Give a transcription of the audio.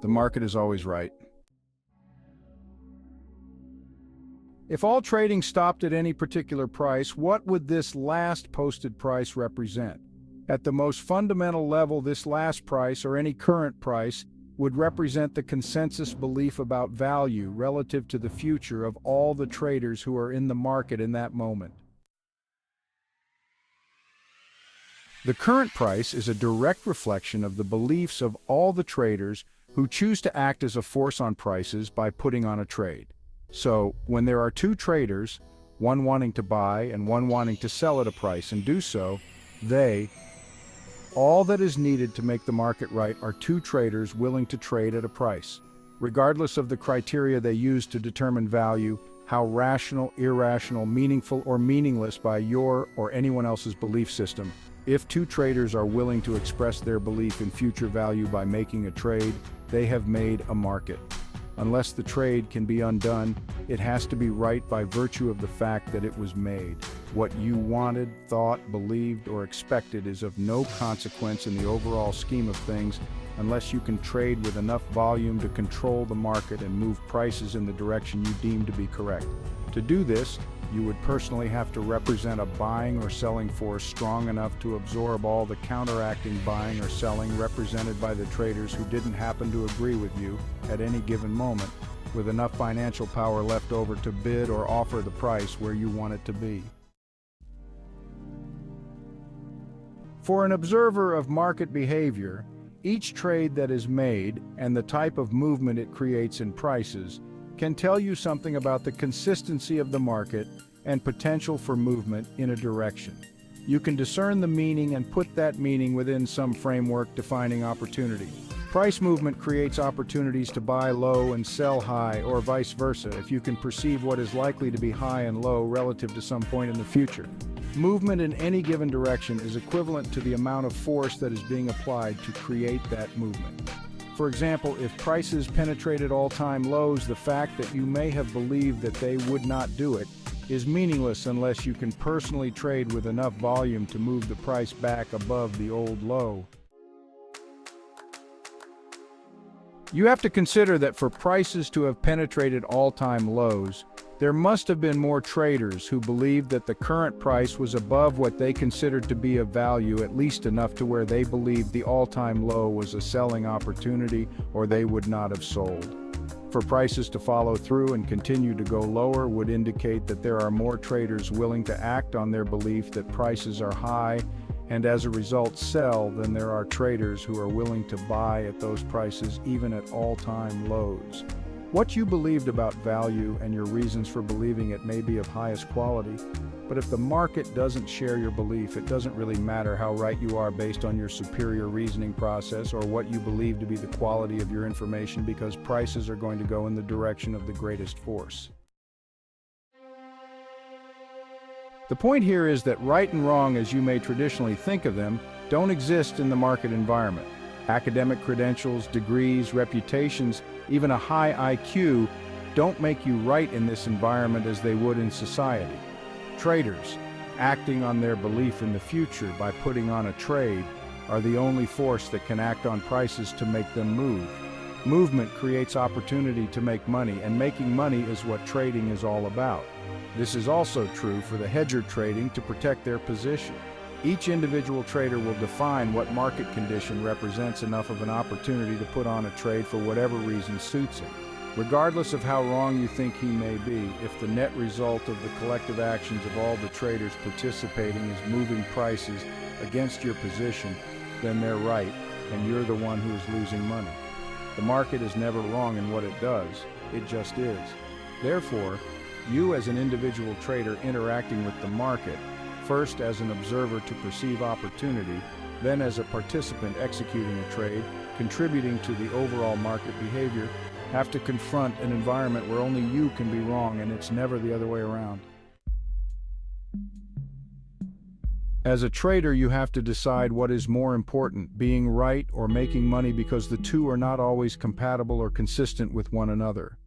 The market is always right. If all trading stopped at any particular price, what would this last posted price represent? At the most fundamental level, this last price, or any current price, would represent the consensus belief about value relative to the future of all the traders who are in the market in that moment. The current price is a direct reflection of the beliefs of all the traders who choose to act as a force on prices by putting on a trade. So, when there are two traders, one wanting to buy and one wanting to sell at a price and do so, all that is needed to make the market right are two traders willing to trade at a price. Regardless of the criteria they use to determine value, how rational, irrational, meaningful, or meaningless by your or anyone else's belief system, if two traders are willing to express their belief in future value by making a trade, they have made a market. Unless the trade can be undone, it has to be right by virtue of the fact that it was made. What you wanted, thought, believed, or expected is of no consequence in the overall scheme of things unless you can trade with enough volume to control the market and move prices in the direction you deem to be correct. To do this, you would personally have to represent a buying or selling force strong enough to absorb all the counteracting buying or selling represented by the traders who didn't happen to agree with you at any given moment, with enough financial power left over to bid or offer the price where you want it to be. For an observer of market behavior, each trade that is made and the type of movement it creates in prices can tell you something about the consistency of the market and potential for movement in a direction. You can discern the meaning and put that meaning within some framework defining opportunity. Price movement creates opportunities to buy low and sell high, or vice versa, if you can perceive what is likely to be high and low relative to some point in the future. Movement in any given direction is equivalent to the amount of force that is being applied to create that movement. For example, if prices penetrated all-time lows, the fact that you may have believed that they would not do it is meaningless unless you can personally trade with enough volume to move the price back above the old low. You have to consider that for prices to have penetrated all-time lows, there must have been more traders who believed that the current price was above what they considered to be of value, at least enough to where they believed the all-time low was a selling opportunity, or they would not have sold. For prices to follow through and continue to go lower would indicate that there are more traders willing to act on their belief that prices are high and as a result sell than there are traders who are willing to buy at those prices even at all-time lows. What you believed about value and your reasons for believing it may be of highest quality, but if the market doesn't share your belief, it doesn't really matter how right you are based on your superior reasoning process or what you believe to be the quality of your information, because prices are going to go in the direction of the greatest force. The point here is that right and wrong, as you may traditionally think of them, don't exist in the market environment. Academic credentials, degrees, reputations, even a high IQ don't make you right in this environment as they would in society. Traders, acting on their belief in the future by putting on a trade, are the only force that can act on prices to make them move. Movement creates opportunity to make money, and making money is what trading is all about. This is also true for the hedger trading to protect their position. Each individual trader will define what market condition represents enough of an opportunity to put on a trade for whatever reason suits him. Regardless of how wrong you think he may be, if the net result of the collective actions of all the traders participating is moving prices against your position, then they're right, and you're the one who is losing money. The market is never wrong in what it does, it just is. Therefore, you as an individual trader interacting with the market, first as an observer to perceive opportunity, then as a participant executing a trade, contributing to the overall market behavior, have to confront an environment where only you can be wrong and it's never the other way around. As a trader, you have to decide what is more important, being right or making money, because the two are not always compatible or consistent with one another.